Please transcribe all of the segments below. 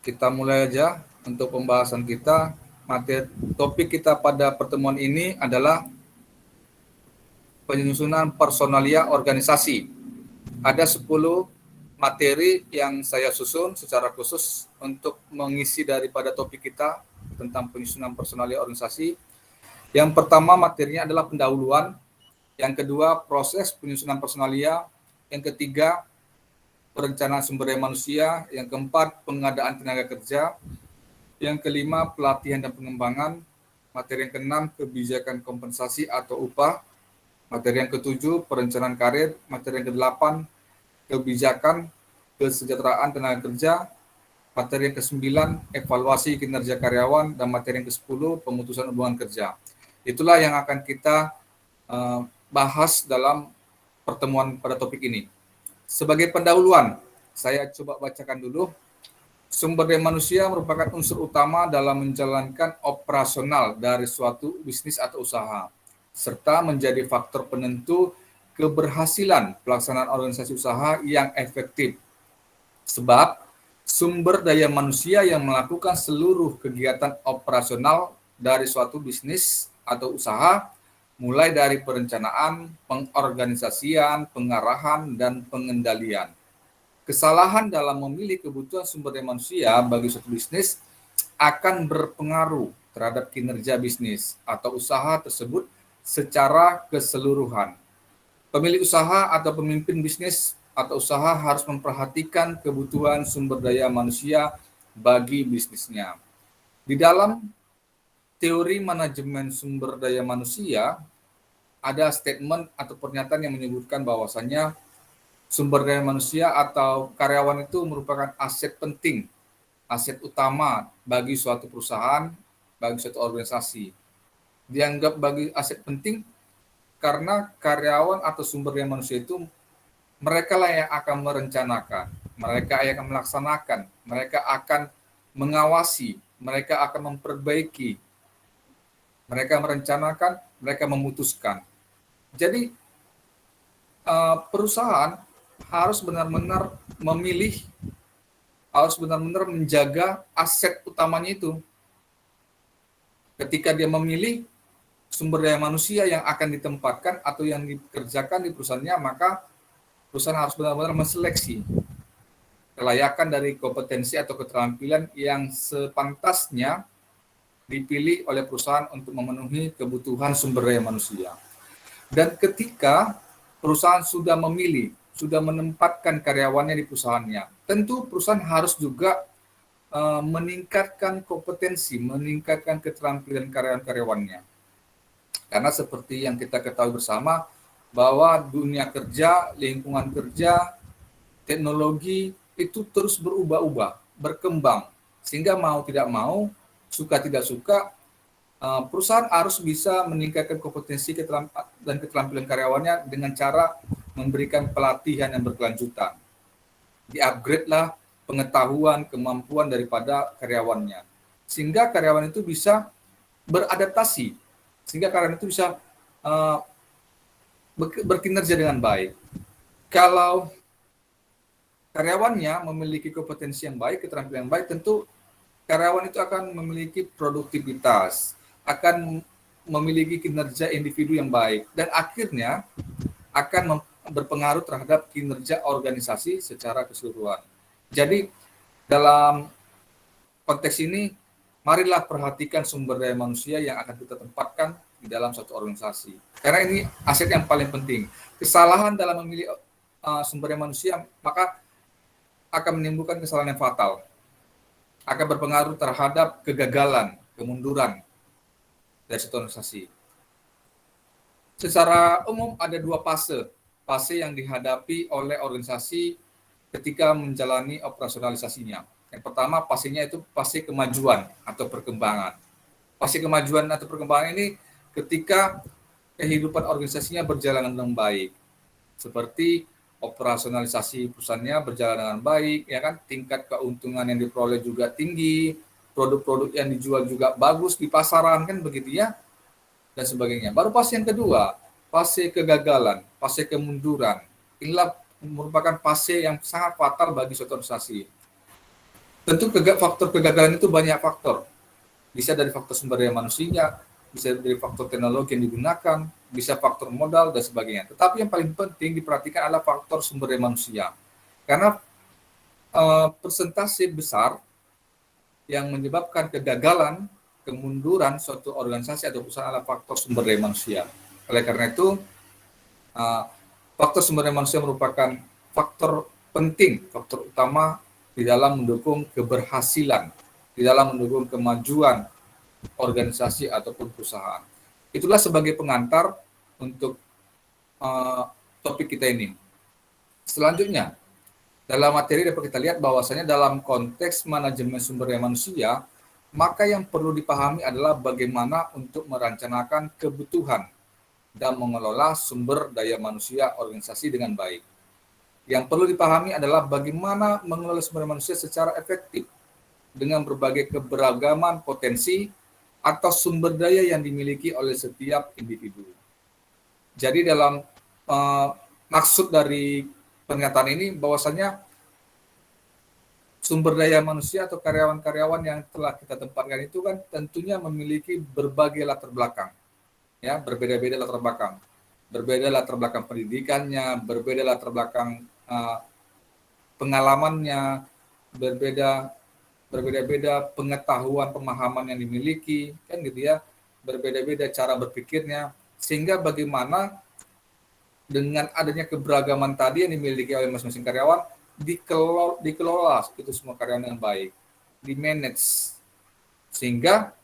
kita mulai aja untuk pembahasan kita. Topik kita pada pertemuan ini adalah penyusunan personalia organisasi. Ada 10 materi yang saya susun secara khusus untuk mengisi daripada topik kita tentang penyusunan personalia organisasi. Yang pertama materinya adalah pendahuluan, yang kedua proses penyusunan personalia, yang ketiga perencanaan sumber daya manusia, yang keempat pengadaan tenaga kerja, yang kelima pelatihan dan pengembangan, materi yang keenam kebijakan kompensasi atau upah, materi yang ketujuh perencanaan karir, materi yang kedelapan kebijakan kesejahteraan tenaga kerja, materi yang kesembilan evaluasi kinerja karyawan, dan materi yang ke-10 pemutusan hubungan kerja. Itulah yang akan kita bahas dalam pertemuan pada topik ini. Sebagai pendahuluan, saya coba bacakan dulu. Sumber daya manusia merupakan unsur utama dalam menjalankan operasional dari suatu bisnis atau usaha, serta menjadi faktor penentu keberhasilan pelaksanaan organisasi usaha yang efektif. Sebab sumber daya manusia yang melakukan seluruh kegiatan operasional dari suatu bisnis atau usaha, mulai dari perencanaan, pengorganisasian, pengarahan, dan pengendalian. Kesalahan dalam memilih kebutuhan sumber daya manusia bagi suatu bisnis akan berpengaruh terhadap kinerja bisnis atau usaha tersebut secara keseluruhan. Pemilik usaha atau pemimpin bisnis atau usaha harus memperhatikan kebutuhan sumber daya manusia bagi bisnisnya. Di dalam teori manajemen sumber daya manusia, ada statement atau pernyataan yang menyebutkan bahwasannya sumber daya manusia atau karyawan itu merupakan aset penting, aset utama bagi suatu perusahaan, bagi suatu organisasi. Dianggap bagi aset penting karena karyawan atau sumber daya manusia itu mereka lah yang akan merencanakan, mereka yang akan melaksanakan, mereka akan mengawasi, mereka akan memperbaiki, mereka merencanakan, mereka memutuskan. Jadi perusahaan harus benar-benar memilih, harus benar-benar menjaga aset utamanya itu. Ketika dia memilih sumber daya manusia yang akan ditempatkan atau yang dikerjakan di perusahaannya, maka perusahaan harus benar-benar menseleksi kelayakan dari kompetensi atau keterampilan yang sepantasnya dipilih oleh perusahaan untuk memenuhi kebutuhan sumber daya manusia. Dan ketika perusahaan sudah memilih, sudah menempatkan karyawannya di perusahaannya, tentu perusahaan harus juga meningkatkan kompetensi, meningkatkan keterampilan karyawan-karyawannya. Karena seperti yang kita ketahui bersama, bahwa dunia kerja, lingkungan kerja, teknologi itu terus berubah-ubah, berkembang. Sehingga mau tidak mau, suka tidak suka, perusahaan harus bisa meningkatkan kompetensi dan keterampilan karyawannya dengan cara memberikan pelatihan yang berkelanjutan. Di-upgrade lah pengetahuan, kemampuan daripada karyawannya. Sehingga karyawan itu bisa beradaptasi, sehingga karyawan itu bisa berkinerja dengan baik. Kalau karyawannya memiliki kompetensi yang baik, keterampilan yang baik, tentu karyawan itu akan memiliki produktivitas, akan memiliki kinerja individu yang baik, dan akhirnya akan berpengaruh terhadap kinerja organisasi secara keseluruhan. Jadi dalam konteks ini, marilah perhatikan sumber daya manusia yang akan kita tempatkan di dalam suatu organisasi. Karena ini aset yang paling penting. Kesalahan dalam memilih sumber daya manusia, maka akan menimbulkan kesalahan yang fatal. Akan berpengaruh terhadap kegagalan, kemunduran dari suatu organisasi. Secara umum ada 2 fase. Fase yang dihadapi oleh organisasi ketika menjalani operasionalisasinya. Yang pertama, fasenya itu fase kemajuan atau perkembangan. Fase kemajuan atau perkembangan ini ketika kehidupan organisasinya berjalan dengan baik. Seperti operasionalisasi perusahaannya berjalan dengan baik, ya kan, tingkat keuntungan yang diperoleh juga tinggi, produk-produk yang dijual juga bagus di pasaran, kan begitu ya, dan sebagainya. Baru fase yang kedua, fase kegagalan, fase kemunduran. Inilah merupakan fase yang sangat fatal bagi suatu organisasi. Tentu faktor kegagalan itu banyak faktor. Bisa dari faktor sumber daya manusia, bisa dari faktor teknologi yang digunakan, bisa faktor modal dan sebagainya. Tetapi yang paling penting diperhatikan adalah faktor sumber daya manusia. Karena persentase besar yang menyebabkan kegagalan, kemunduran suatu organisasi atau perusahaan adalah faktor sumber daya manusia. Oleh karena itu, faktor sumber daya manusia merupakan faktor penting, faktor utama di dalam mendukung keberhasilan, di dalam mendukung kemajuan organisasi ataupun perusahaan. Itulah sebagai pengantar untuk topik kita ini. Selanjutnya, dalam materi dapat kita lihat bahwasanya dalam konteks manajemen sumber daya manusia, maka yang perlu dipahami adalah bagaimana untuk merencanakan kebutuhan dan mengelola sumber daya manusia organisasi dengan baik. Yang perlu dipahami adalah bagaimana mengelola sumber daya manusia secara efektif dengan berbagai keberagaman potensi atau sumber daya yang dimiliki oleh setiap individu. Jadi dalam maksud dari pernyataan ini bahwasanya sumber daya manusia atau karyawan-karyawan yang telah kita tempatkan itu kan tentunya memiliki berbagai latar belakang, ya, berbeda-beda latar belakang, berbeda latar belakang pendidikannya, berbeda latar belakang pengalamannya, berbeda-beda pengetahuan pemahaman yang dimiliki, kan gitu ya, berbeda-beda cara berpikirnya, sehingga bagaimana dengan adanya keberagaman tadi yang dimiliki oleh masing-masing karyawan dikelola itu semua karyawan dengan baik, di-manage, sehingga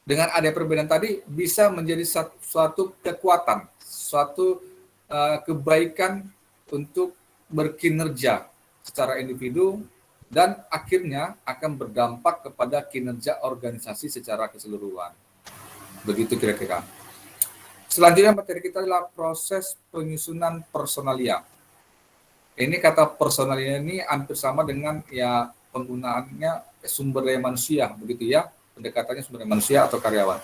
dengan ada perbedaan tadi bisa menjadi suatu kekuatan, suatu kebaikan untuk berkinerja secara individu dan akhirnya akan berdampak kepada kinerja organisasi secara keseluruhan. Begitu kira-kira. Selanjutnya materi kita adalah proses penyusunan personalia. Ini kata personalia ini hampir sama dengan ya penggunaannya sumber daya manusia, begitu ya, pendekatannya sumber daya manusia atau karyawan.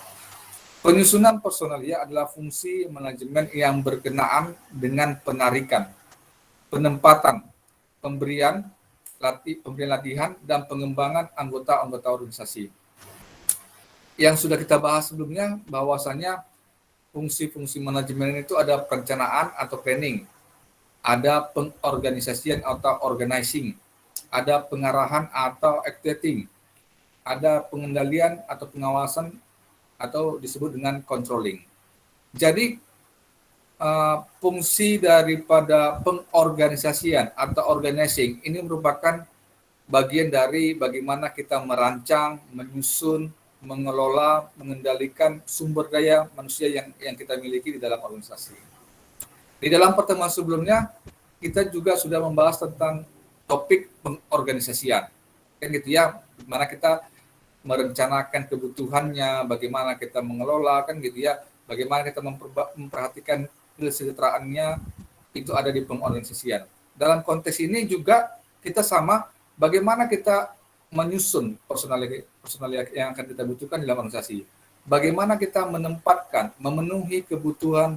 Penyusunan personalia adalah fungsi manajemen yang berkenaan dengan penarikan, penempatan, pemberian latihan dan pengembangan anggota-anggota organisasi. Yang sudah kita bahas sebelumnya bahwasanya fungsi-fungsi manajemen itu ada perencanaan atau planning, ada pengorganisasian atau organizing, ada pengarahan atau activating, ada pengendalian atau pengawasan atau disebut dengan controlling. Jadi fungsi daripada pengorganisasian atau organizing ini merupakan bagian dari bagaimana kita merancang, menyusun, mengelola, mengendalikan sumber daya manusia yang kita miliki di dalam organisasi. Di dalam pertemuan sebelumnya, kita juga sudah membahas tentang topik pengorganisasian. Kan gitu ya, bagaimana kita merencanakan kebutuhannya, bagaimana kita mengelola, kan gitu ya, bagaimana kita memperhatikan kesejahteraannya, itu ada di pengorganisasian. Dalam konteks ini juga kita sama, bagaimana kita menyusun personalia yang akan kita butuhkan di dalam organisasi. Bagaimana kita menempatkan, memenuhi kebutuhan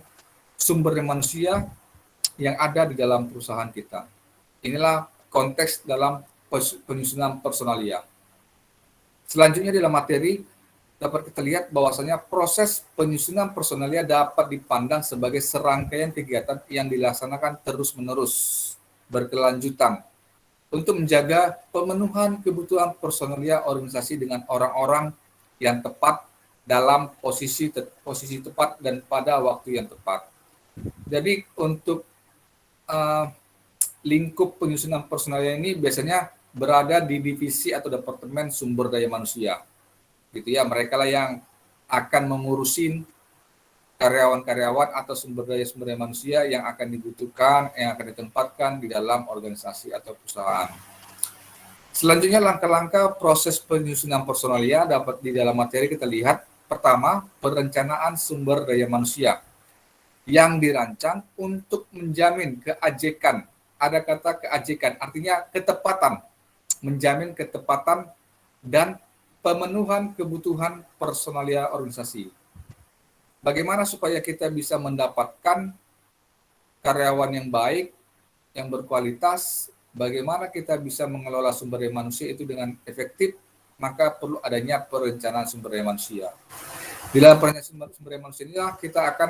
sumber daya manusia yang ada di dalam perusahaan kita. Inilah konteks dalam penyusunan personalia. Selanjutnya dalam materi dapat kita lihat bahwasanya proses penyusunan personalia dapat dipandang sebagai serangkaian kegiatan yang dilaksanakan terus-menerus, berkelanjutan, untuk menjaga pemenuhan kebutuhan personalia organisasi dengan orang-orang yang tepat dalam posisi tepat dan pada waktu yang tepat. Jadi untuk lingkup penyusunan personalia ini biasanya berada di divisi atau departemen sumber daya manusia. Gitu ya, mereka lah yang akan mengurusin karyawan-karyawan atau sumber daya manusia yang akan dibutuhkan, yang akan ditempatkan di dalam organisasi atau perusahaan. Selanjutnya langkah-langkah proses penyusunan personalia dapat di dalam materi kita lihat. Pertama, perencanaan sumber daya manusia yang dirancang untuk menjamin keajekan. Ada kata keajekan, artinya ketepatan, menjamin ketepatan dan pemenuhan kebutuhan personalia organisasi. Bagaimana supaya kita bisa mendapatkan karyawan yang baik, yang berkualitas, bagaimana kita bisa mengelola sumber daya manusia itu dengan efektif, maka perlu adanya perencanaan sumber daya manusia. Di dalam perencanaan sumber daya manusia ini kita akan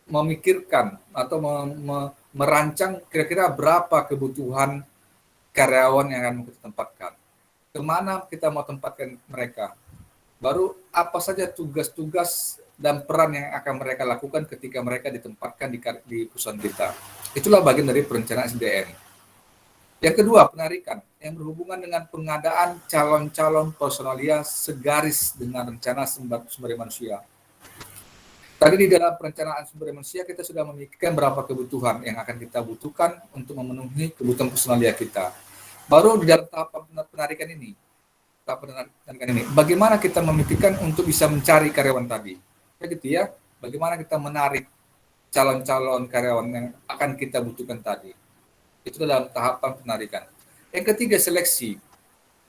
memikirkan atau merancang kira-kira berapa kebutuhan karyawan yang akan kita tempatkan. Kemana kita mau tempatkan mereka. Baru apa saja tugas-tugas dan peran yang akan mereka lakukan ketika mereka ditempatkan di perusahaan kita. Itulah bagian dari perencanaan SDM. Yang kedua, penarikan yang berhubungan dengan pengadaan calon-calon personalia segaris dengan rencana sumber daya manusia. Tadi di dalam perencanaan sumber daya manusia kita sudah memikirkan berapa kebutuhan yang akan kita butuhkan untuk memenuhi kebutuhan personalia kita. Baru di dalam tahap penarikan ini, bagaimana kita memikirkan untuk bisa mencari karyawan tadi. Begitu ya, bagaimana kita menarik calon-calon karyawan yang akan kita butuhkan tadi. Itu dalam tahapan penarikan. Yang ketiga, seleksi.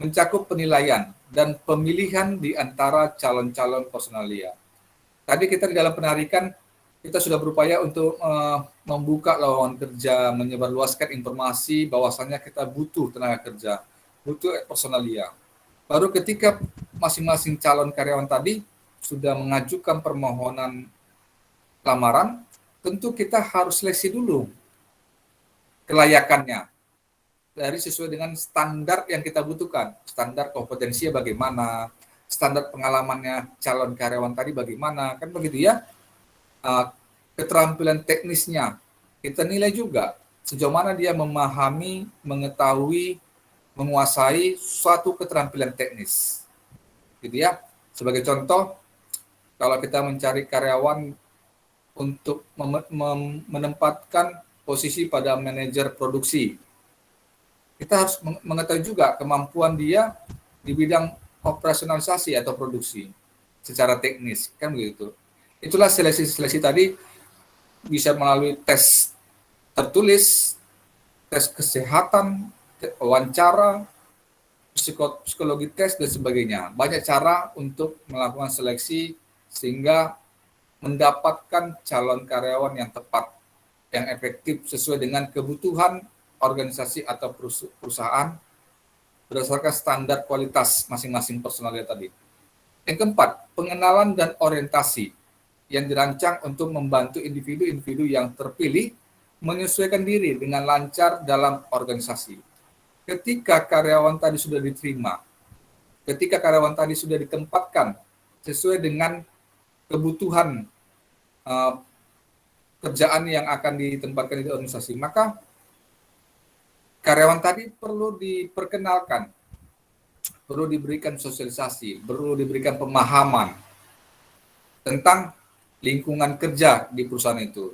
Mencakup penilaian dan pemilihan di antara calon-calon personalia. Tadi kita di dalam penarikan, kita sudah berupaya untuk membuka lowongan kerja, menyebarluaskan informasi bahwasannya kita butuh tenaga kerja, butuh personalia. Baru ketika masing-masing calon karyawan tadi sudah mengajukan permohonan lamaran, tentu kita harus seleksi dulu kelayakannya dari sesuai dengan standar yang kita butuhkan. Standar kompetensinya bagaimana, standar pengalamannya calon karyawan tadi bagaimana, kan begitu ya. Keterampilan teknisnya kita nilai juga sejauh mana dia memahami, mengetahui, menguasai suatu keterampilan teknis. Gitu ya. Sebagai contoh, kalau kita mencari karyawan untuk menempatkan posisi pada manajer produksi, kita harus mengetahui juga kemampuan dia di bidang operasionalisasi atau produksi secara teknis, kan begitu. Itulah seleksi tadi bisa melalui tes tertulis, tes kesehatan, wawancara, psikologi tes dan sebagainya. Banyak cara untuk melakukan seleksi sehingga mendapatkan calon karyawan yang tepat, yang efektif sesuai dengan kebutuhan organisasi atau perusahaan berdasarkan standar kualitas masing-masing personalia tadi. Yang keempat, pengenalan dan orientasi yang dirancang untuk membantu individu-individu yang terpilih menyesuaikan diri dengan lancar dalam organisasi. Ketika karyawan tadi sudah diterima, ketika karyawan tadi sudah ditempatkan sesuai dengan kebutuhan kerjaan yang akan ditempatkan di organisasi, maka karyawan tadi perlu diperkenalkan, perlu diberikan sosialisasi, perlu diberikan pemahaman tentang lingkungan kerja di perusahaan itu,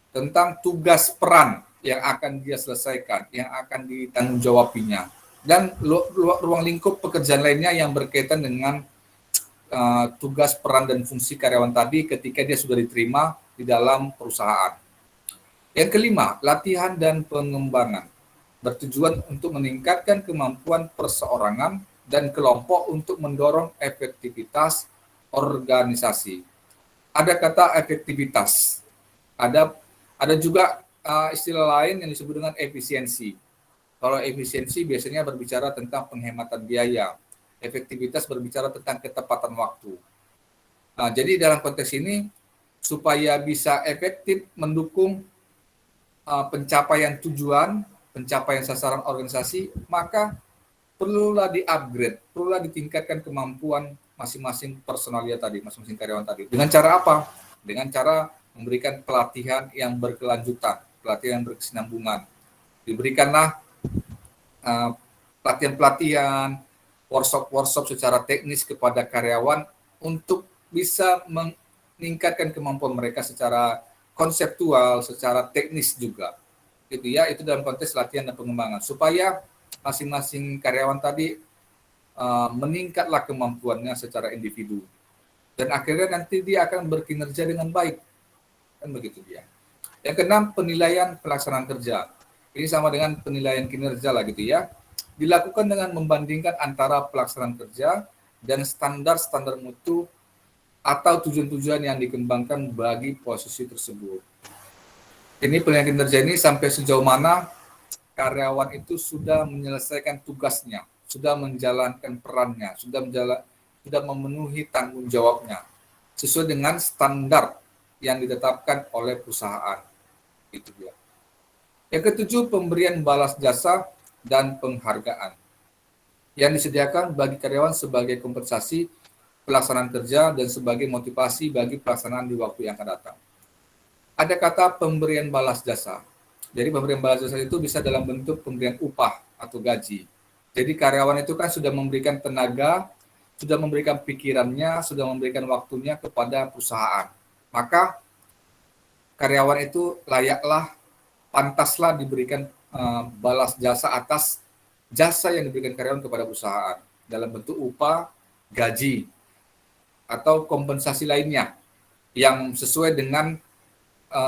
tentang tugas peran yang akan dia selesaikan, yang akan ditanggungjawabnya, dan ruang lingkup pekerjaan lainnya yang berkaitan dengan tugas peran dan fungsi karyawan tadi ketika dia sudah diterima di dalam perusahaan. Yang kelima, latihan dan pengembangan bertujuan untuk meningkatkan kemampuan perseorangan dan kelompok untuk mendorong efektivitas organisasi. Ada kata efektivitas, ada juga istilah lain yang disebut dengan efisiensi. Kalau efisiensi biasanya berbicara tentang penghematan biaya, efektivitas berbicara tentang ketepatan waktu. Nah, jadi dalam konteks ini, supaya bisa efektif mendukung pencapaian tujuan, pencapaian sasaran organisasi, maka perlulah di-upgrade, perlulah ditingkatkan kemampuan masing-masing personalia tadi, masing-masing karyawan tadi. Dengan cara apa? Dengan cara memberikan pelatihan yang berkelanjutan, pelatihan yang berkesinambungan. Diberikanlah pelatihan-pelatihan, workshop secara teknis kepada karyawan untuk bisa meningkatkan kemampuan mereka secara konseptual, secara teknis juga. Gitu ya, itu dalam konteks latihan dan pengembangan supaya masing-masing karyawan tadi meningkatlah kemampuannya secara individu. Dan akhirnya nanti dia akan berkinerja dengan baik. Kan begitu dia. Yang keenam, penilaian pelaksanaan kerja. Ini sama dengan penilaian kinerja lah gitu ya. Dilakukan dengan membandingkan antara pelaksanaan kerja dan standar-standar mutu atau tujuan-tujuan yang dikembangkan bagi posisi tersebut. Ini penilaian kinerja ini sampai sejauh mana karyawan itu sudah menyelesaikan tugasnya, sudah menjalankan perannya, sudah memenuhi tanggung jawabnya sesuai dengan standar yang ditetapkan oleh perusahaan. Itu dia. Yang ketujuh, pemberian balas jasa dan penghargaan yang disediakan bagi karyawan sebagai kompensasi pelaksanaan kerja dan sebagai motivasi bagi pelaksanaan di waktu yang akan datang. Ada kata pemberian balas jasa. Jadi pemberian balas jasa itu bisa dalam bentuk pemberian upah atau gaji. Jadi karyawan itu kan sudah memberikan tenaga, sudah memberikan pikirannya, sudah memberikan waktunya kepada perusahaan. Maka karyawan itu layaklah, pantaslah diberikan balas jasa atas jasa yang diberikan karyawan kepada perusahaan dalam bentuk upah, gaji, atau kompensasi lainnya yang sesuai dengan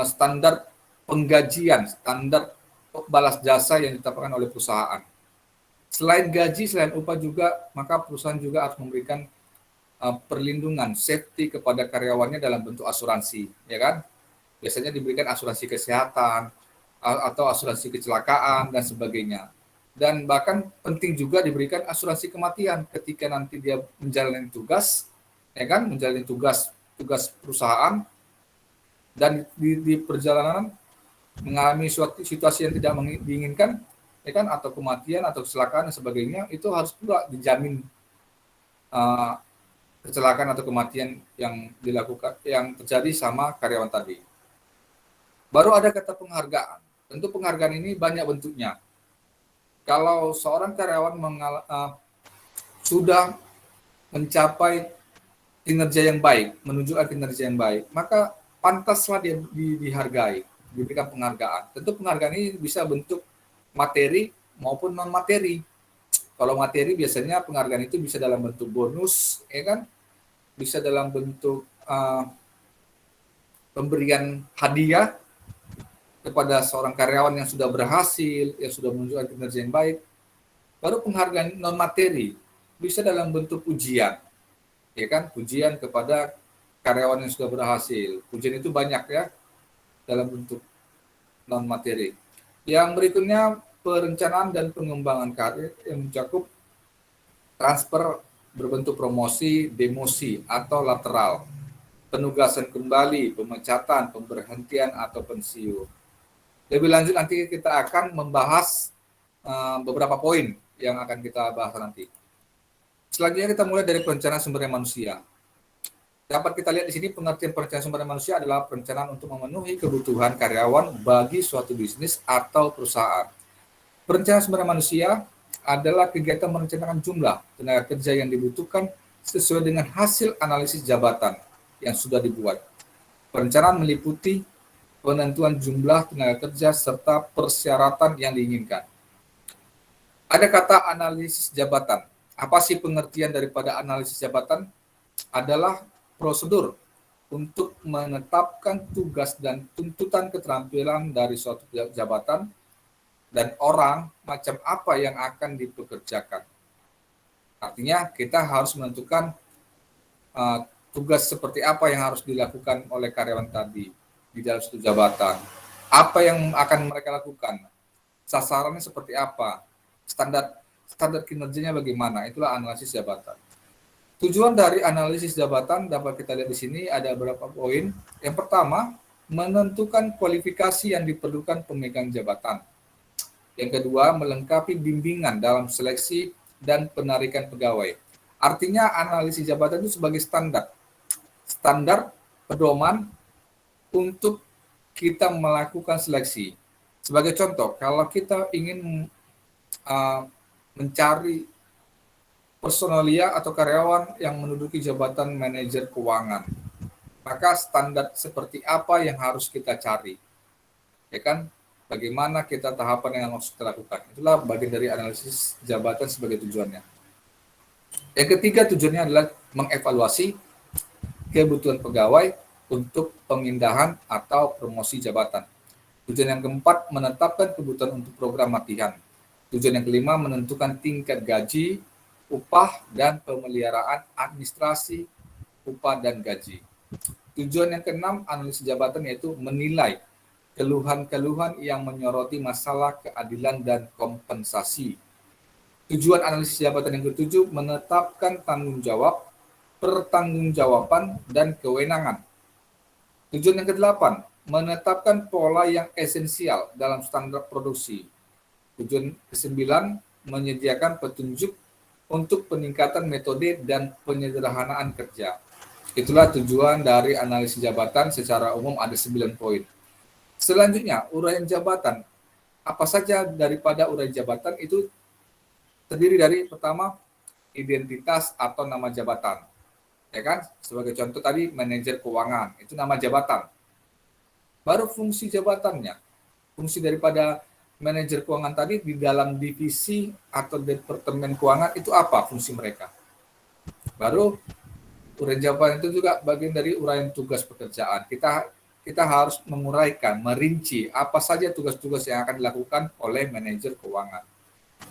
standar penggajian, standar balas jasa yang ditetapkan oleh perusahaan. Selain gaji, selain upah juga, maka perusahaan juga harus memberikan perlindungan, safety kepada karyawannya dalam bentuk asuransi, ya kan? Biasanya diberikan asuransi kesehatan atau asuransi kecelakaan dan sebagainya. Dan bahkan penting juga diberikan asuransi kematian ketika nanti dia menjalani tugas, ya kan? Menjalani tugas perusahaan dan di perjalanan mengalami suatu situasi yang tidak diinginkan, ya kan, atau kematian atau kecelakaan dan sebagainya, itu harus pula dijamin kecelakaan atau kematian yang dilakukan yang terjadi sama karyawan tadi. Baru ada kata penghargaan. Tentu penghargaan ini banyak bentuknya. Kalau seorang karyawan sudah mencapai kinerja yang baik, menunjukkan kinerja yang baik, maka pantaslah dia dihargai, diberikan penghargaan. Tentu penghargaan ini bisa bentuk materi maupun non materi. Kalau materi biasanya penghargaan itu bisa dalam bentuk bonus, ya kan? Bisa dalam bentuk pemberian hadiah kepada seorang karyawan yang sudah berhasil, yang sudah menunjukkan kinerja yang baik. Baru penghargaan non materi bisa dalam bentuk pujian, ya kan? Pujian kepada karyawan yang sudah berhasil. Pujian itu banyak ya, dalam bentuk non materi. Yang berikutnya perencanaan dan pengembangan karir yang mencakup transfer berbentuk promosi, demosi atau lateral, penugasan kembali, pemecatan, pemberhentian atau pensiun. Lebih lanjut nanti kita akan membahas beberapa poin yang akan kita bahas nanti. Selanjutnya kita mulai dari perencanaan sumber daya manusia. Dapat kita lihat di sini pengertian perencanaan sumber daya manusia adalah perencanaan untuk memenuhi kebutuhan karyawan bagi suatu bisnis atau perusahaan. Perencanaan sumber daya manusia adalah kegiatan merencanakan jumlah tenaga kerja yang dibutuhkan sesuai dengan hasil analisis jabatan yang sudah dibuat. Perencanaan meliputi penentuan jumlah tenaga kerja serta persyaratan yang diinginkan. Ada kata analisis jabatan. Apa sih pengertian daripada analisis jabatan? Adalah prosedur untuk menetapkan tugas dan tuntutan keterampilan dari suatu jabatan dan orang macam apa yang akan dipekerjakan. Artinya kita harus menentukan tugas seperti apa yang harus dilakukan oleh karyawan tadi di dalam suatu jabatan. Apa yang akan mereka lakukan? Sasarannya seperti apa? Standar kinerjanya bagaimana? Itulah analisis jabatan. Tujuan dari analisis jabatan dapat kita lihat di sini ada beberapa poin. Yang pertama, menentukan kualifikasi yang diperlukan pemegang jabatan. Yang kedua, melengkapi bimbingan dalam seleksi dan penarikan pegawai. Artinya analisis jabatan itu sebagai standar pedoman untuk kita melakukan seleksi. Sebagai contoh, kalau kita ingin mencari personalia atau karyawan yang menduduki jabatan manajer keuangan, maka standar seperti apa yang harus kita cari, ya kan? Bagaimana kita tahapan yang harus kita lakukan? Itulah bagian dari analisis jabatan sebagai tujuannya. Yang ketiga tujuannya adalah mengevaluasi kebutuhan pegawai untuk pemindahan atau promosi jabatan. Tujuan yang keempat menetapkan kebutuhan untuk program latihan. Tujuan yang kelima menentukan tingkat gaji, upah, dan pemeliharaan administrasi, upah dan gaji. Tujuan yang keenam analisis jabatan yaitu menilai keluhan-keluhan yang menyoroti masalah keadilan dan kompensasi. Tujuan analisis jabatan yang ketujuh, menetapkan tanggung jawab, pertanggungjawaban, dan kewenangan. Tujuan yang kedelapan, menetapkan pola yang esensial dalam standar produksi. Tujuan kesembilan, menyediakan petunjuk untuk peningkatan metode dan penyederhanaan kerja. Itulah tujuan dari analisis jabatan secara umum, ada 9 poin. Selanjutnya, uraian jabatan. Apa saja daripada uraian jabatan itu terdiri dari, pertama, identitas atau nama jabatan. Ya kan? Sebagai contoh tadi, manajer keuangan, itu nama jabatan. Baru fungsi jabatannya. Fungsi daripada manajer keuangan tadi di dalam divisi atau departemen keuangan itu apa fungsi mereka. Baru uraian jabatan itu juga bagian dari uraian tugas pekerjaan. Kita harus menguraikan, merinci apa saja tugas-tugas yang akan dilakukan oleh manajer keuangan.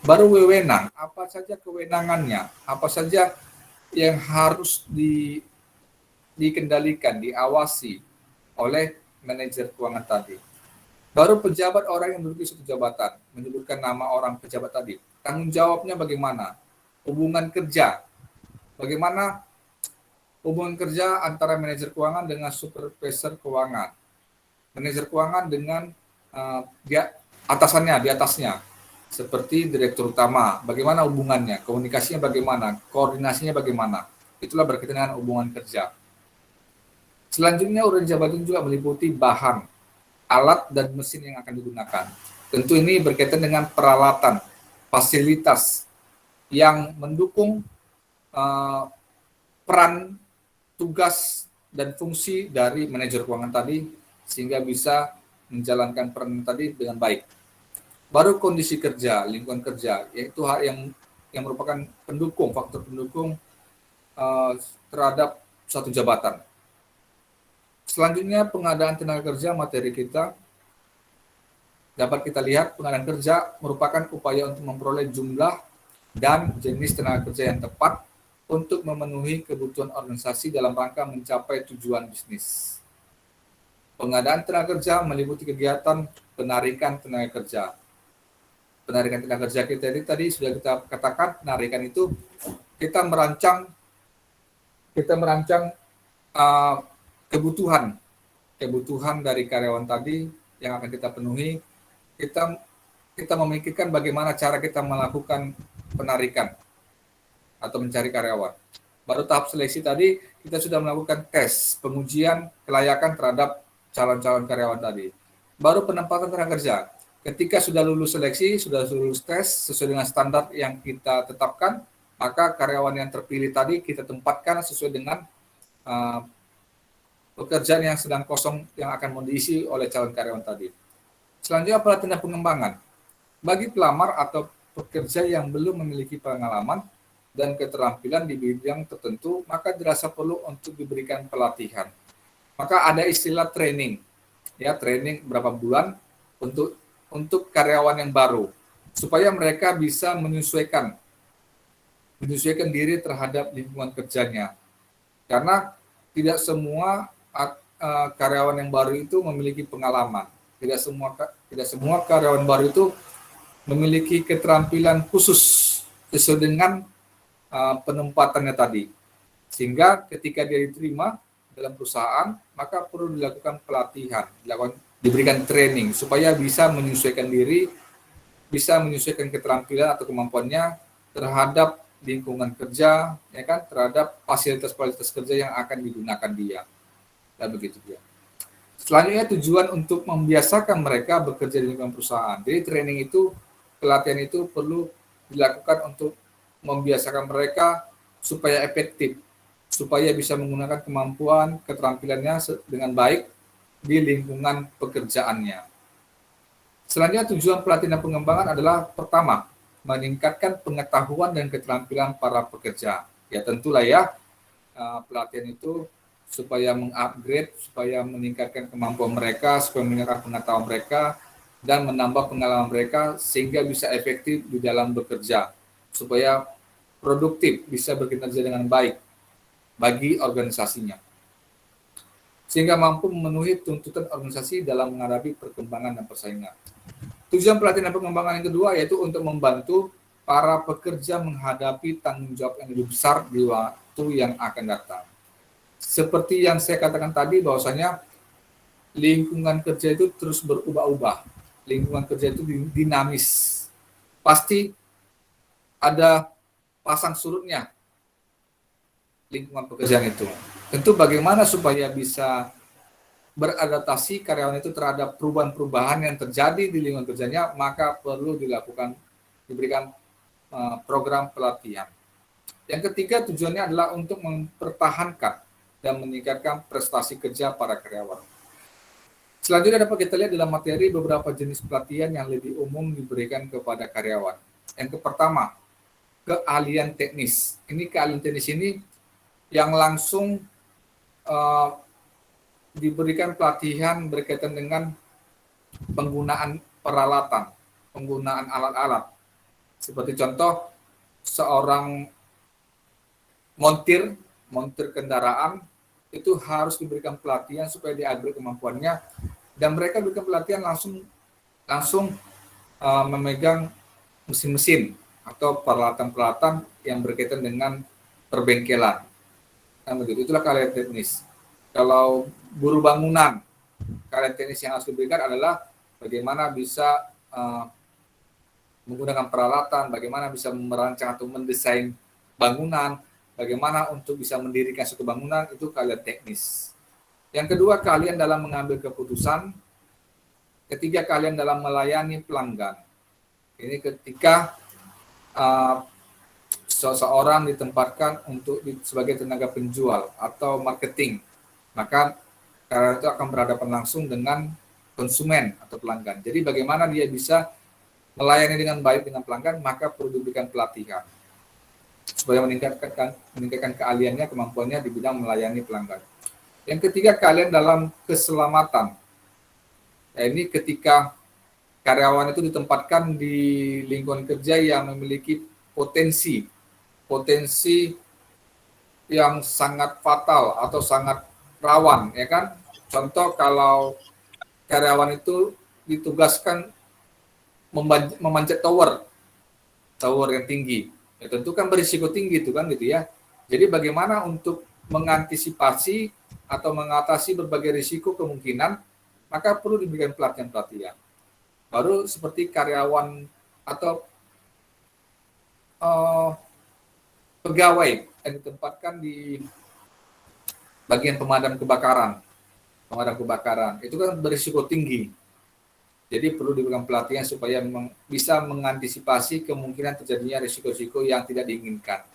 Baru wewenang, apa saja kewenangannya, apa saja yang harus dikendalikan, diawasi oleh manajer keuangan tadi. Baru pejabat, orang yang menduduki suatu jabatan, menyebutkan nama orang pejabat tadi. Tanggung jawabnya bagaimana? Hubungan kerja, bagaimana hubungan kerja antara manajer keuangan dengan supervisor keuangan, manajer keuangan dengan atasannya, di atasnya, seperti direktur utama, bagaimana hubungannya, komunikasinya bagaimana, koordinasinya bagaimana. Itulah berkaitan dengan hubungan kerja. Selanjutnya, uraian jabatan juga meliputi bahan, alat, dan mesin yang akan digunakan. Tentu ini berkaitan dengan peralatan, fasilitas yang mendukung peran, tugas, dan fungsi dari manajer keuangan tadi sehingga bisa menjalankan peran tadi dengan baik. Baru kondisi kerja, lingkungan kerja, yaitu hal yang merupakan pendukung, faktor pendukung terhadap suatu jabatan. Selanjutnya, pengadaan tenaga kerja, materi kita. Dapat kita lihat, pengadaan kerja merupakan upaya untuk memperoleh jumlah dan jenis tenaga kerja yang tepat untuk memenuhi kebutuhan organisasi dalam rangka mencapai tujuan bisnis. Pengadaan tenaga kerja meliputi kegiatan penarikan tenaga kerja. Penarikan tenaga kerja kita ini tadi sudah kita katakan, penarikan itu kita merancang kebutuhan dari karyawan tadi yang akan kita penuhi. Kita memikirkan bagaimana cara kita melakukan penarikan atau mencari karyawan. Baru tahap seleksi tadi, kita sudah melakukan tes, pengujian kelayakan terhadap calon-calon karyawan tadi. Baru penempatan tenaga kerja. Ketika sudah lulus seleksi, sudah lulus tes, sesuai dengan standar yang kita tetapkan, maka karyawan yang terpilih tadi kita tempatkan sesuai dengan pekerjaan yang sedang kosong yang akan mau diisi oleh calon karyawan tadi. Selanjutnya, pelatihan dan pengembangan. Bagi pelamar atau pekerja yang belum memiliki pengalaman dan keterampilan di bidang tertentu, maka dirasa perlu untuk diberikan pelatihan. Maka ada istilah training, ya, training berapa bulan untuk karyawan yang baru, supaya mereka bisa menyesuaikan diri terhadap lingkungan kerjanya. Karena tidak semua karyawan yang baru itu memiliki pengalaman, tidak semua karyawan baru itu memiliki keterampilan khusus sesuai dengan penempatannya tadi. Sehingga ketika dia diterima dalam perusahaan, maka perlu dilakukan pelatihan, diberikan training supaya bisa menyesuaikan diri, bisa menyesuaikan keterampilan atau kemampuannya terhadap lingkungan kerja, ya kan, terhadap fasilitas kerja yang akan digunakan dia. Dan begitu dia. Selanjutnya, tujuan untuk membiasakan mereka bekerja di lingkungan perusahaan. Jadi training itu, pelatihan itu perlu dilakukan untuk membiasakan mereka supaya efektif, supaya bisa menggunakan kemampuan, keterampilannya dengan baik di lingkungan pekerjaannya. Selanjutnya, tujuan pelatihan dan pengembangan adalah, pertama, meningkatkan pengetahuan dan keterampilan para pekerja. Ya tentulah ya, pelatihan itu supaya mengupgrade, supaya meningkatkan kemampuan mereka, supaya meningkatkan pengetahuan mereka, dan menambah pengalaman mereka sehingga bisa efektif di dalam bekerja, supaya produktif, bisa bekerja dengan baik bagi organisasinya. sehingga mampu memenuhi tuntutan organisasi dalam menghadapi perkembangan dan persaingan. Tujuan pelatihan dan pengembangan yang kedua yaitu untuk membantu para pekerja menghadapi tanggung jawab yang lebih besar di waktu yang akan datang. Seperti yang saya katakan tadi bahwasanya lingkungan kerja itu terus berubah-ubah. Lingkungan kerja itu dinamis. Pasti ada pasang surutnya lingkungan pekerjaan itu. Tentu bagaimana supaya bisa beradaptasi karyawan itu terhadap perubahan-perubahan yang terjadi di lingkungan kerjanya, maka perlu diberikan program pelatihan. Yang ketiga tujuannya adalah untuk mempertahankan dan meningkatkan prestasi kerja para karyawan. Selanjutnya dapat kita lihat dalam materi beberapa jenis pelatihan yang lebih umum diberikan kepada karyawan. Yang pertama, keahlian teknis. Ini keahlian teknis ini yang langsung diberikan pelatihan berkaitan dengan penggunaan peralatan, penggunaan alat-alat. Seperti contoh, seorang montir kendaraan itu harus diberikan pelatihan supaya di-upgrade kemampuannya, dan mereka diberikan pelatihan langsung memegang mesin-mesin atau peralatan-peralatan yang berkaitan dengan perbengkelan. Nah, begitu. Itulah keahlian teknis. Kalau buruh bangunan, keahlian teknis yang harus diberikan adalah bagaimana bisa menggunakan peralatan, bagaimana bisa merancang atau mendesain bangunan, bagaimana untuk bisa mendirikan suatu bangunan, itu keahlian teknis. Yang kedua, keahlian dalam mengambil keputusan. Ketiga, keahlian dalam melayani pelanggan. Ini ketika seseorang ditempatkan sebagai tenaga penjual atau marketing, maka karyawan itu akan berhadapan langsung dengan konsumen atau pelanggan. Jadi bagaimana dia bisa melayani dengan baik dengan pelanggan, maka perlu diberikan pelatihan supaya meningkatkan keahliannya, kemampuannya di bidang melayani pelanggan. Yang ketiga, keahlian dalam keselamatan. Nah, ini ketika karyawan itu ditempatkan di lingkungan kerja yang memiliki potensi yang sangat fatal atau sangat rawan, ya kan? Contoh, kalau karyawan itu ditugaskan memanjat tower yang tinggi, ya tentu kan berisiko tinggi itu kan gitu ya. Jadi bagaimana untuk mengantisipasi atau mengatasi berbagai risiko kemungkinan, maka perlu diberikan pelatihan. Baru seperti karyawan atau pegawai yang ditempatkan di bagian pemadam kebakaran, itu kan berisiko tinggi. Jadi perlu diberikan pelatihan supaya bisa mengantisipasi kemungkinan terjadinya risiko-risiko yang tidak diinginkan.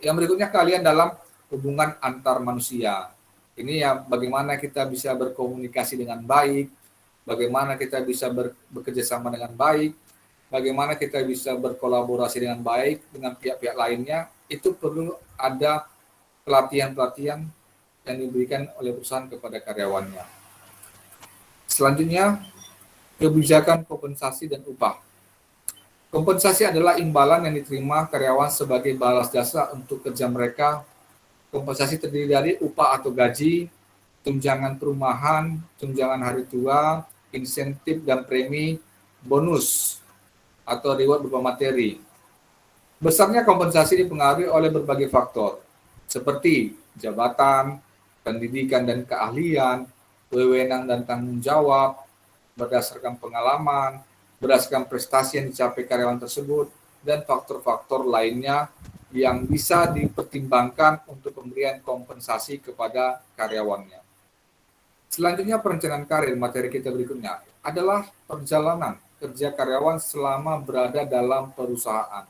Yang berikutnya, keahlian dalam hubungan antar manusia. Ini ya bagaimana kita bisa berkomunikasi dengan baik, bagaimana kita bisa bekerja sama dengan baik, bagaimana kita bisa berkolaborasi dengan baik dengan pihak-pihak lainnya. Itu perlu ada pelatihan-pelatihan yang diberikan oleh perusahaan kepada karyawannya. Selanjutnya, kebijakan kompensasi dan upah. Kompensasi adalah imbalan yang diterima karyawan sebagai balas jasa untuk kerja mereka. Kompensasi terdiri dari upah atau gaji, tunjangan perumahan, tunjangan hari tua, insentif dan premi, bonus atau reward berupa materi. Besarnya kompensasi dipengaruhi oleh berbagai faktor, seperti jabatan, pendidikan dan keahlian, wewenang dan tanggung jawab, berdasarkan pengalaman, berdasarkan prestasi yang dicapai karyawan tersebut, dan faktor-faktor lainnya yang bisa dipertimbangkan untuk pemberian kompensasi kepada karyawannya. Selanjutnya, perencanaan karir. Materi kita berikutnya adalah perjalanan kerja karyawan selama berada dalam perusahaan.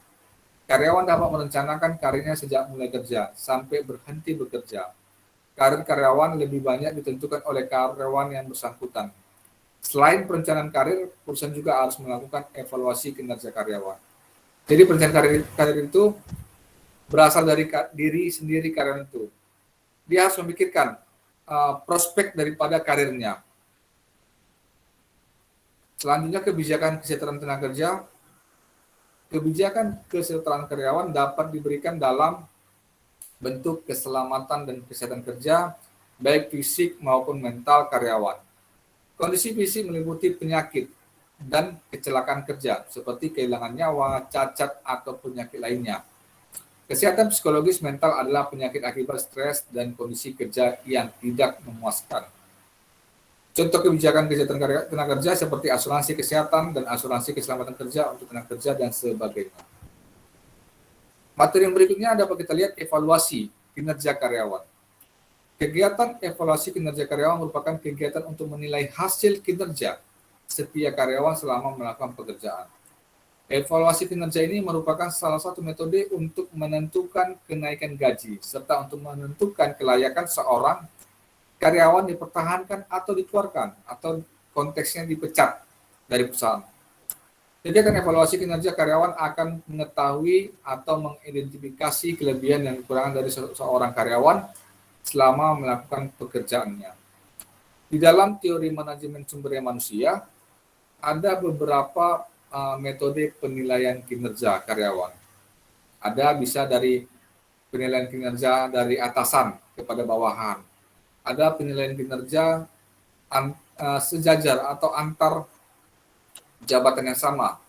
Karyawan dapat merencanakan karirnya sejak mulai kerja sampai berhenti bekerja. Karir karyawan lebih banyak ditentukan oleh karyawan yang bersangkutan. Selain perencanaan karir, perusahaan juga harus melakukan evaluasi kinerja karyawan. Jadi perencanaan karir itu berasal dari diri sendiri karyawan itu. Dia harus memikirkan prospek daripada karirnya. Selanjutnya, kebijakan kesejahteraan tenaga kerja. Kebijakan kesejahteraan karyawan dapat diberikan dalam bentuk keselamatan dan kesehatan kerja, baik fisik maupun mental karyawan. Kondisi fisik meliputi penyakit dan kecelakaan kerja, seperti kehilangan nyawa, cacat, atau penyakit lainnya. Kesehatan psikologis mental adalah penyakit akibat stres dan kondisi kerja yang tidak memuaskan. Contoh kebijakan kesehatan tenaga kerja seperti asuransi kesehatan dan asuransi keselamatan kerja untuk tenaga kerja dan sebagainya. Materi yang berikutnya dapat kita lihat evaluasi kinerja karyawan. Kegiatan evaluasi kinerja karyawan merupakan kegiatan untuk menilai hasil kinerja setiap karyawan selama melakukan pekerjaan. Evaluasi kinerja ini merupakan salah satu metode untuk menentukan kenaikan gaji, serta untuk menentukan kelayakan seorang karyawan dipertahankan atau dikeluarkan, atau konteksnya dipecat dari perusahaan. Kegiatan evaluasi kinerja karyawan akan mengetahui atau mengidentifikasi kelebihan dan kekurangan dari seorang karyawan selama melakukan pekerjaannya. Di dalam teori manajemen sumber daya manusia, ada beberapa metode penilaian kinerja karyawan. Ada bisa dari penilaian kinerja dari atasan kepada bawahan. Ada penilaian kinerja sejajar atau antar jabatan yang sama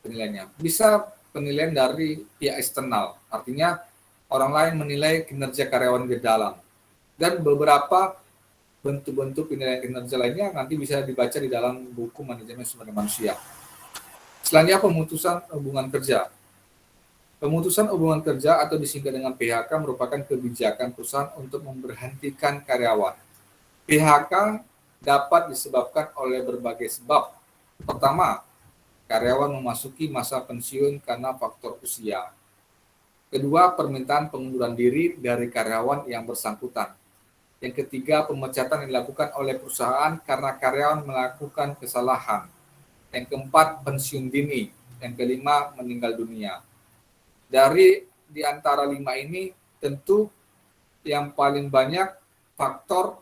penilaiannya. Bisa penilaian dari pihak eksternal, artinya orang lain menilai kinerja karyawan di dalam. Dan beberapa bentuk-bentuk penilaian kinerja lainnya nanti bisa dibaca di dalam buku manajemen sumber daya manusia. Selanjutnya, pemutusan hubungan kerja. Pemutusan hubungan kerja atau disingkat dengan PHK merupakan kebijakan perusahaan untuk memberhentikan karyawan. PHK dapat disebabkan oleh berbagai sebab. Pertama, karyawan memasuki masa pensiun karena faktor usia. Kedua, permintaan pengunduran diri dari karyawan yang bersangkutan. Yang ketiga, pemecatan yang dilakukan oleh perusahaan karena karyawan melakukan kesalahan. Yang keempat, pensiun dini. Yang kelima, meninggal dunia. Dari di antara 5 ini, tentu yang paling banyak faktor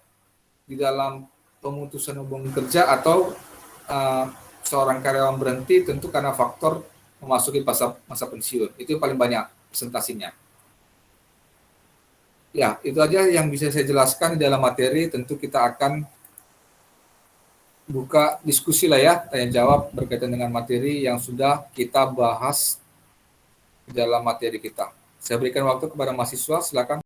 di dalam pemutusan hubungan kerja atau seorang karyawan berhenti tentu karena faktor memasuki masa pensiun. Itu yang paling banyak presentasinya. Ya, itu aja yang bisa saya jelaskan di dalam materi. Tentu kita akan buka diskusi lah ya, tanya jawab berkaitan dengan materi yang sudah kita bahas di dalam materi kita. Saya berikan waktu kepada mahasiswa, silakan.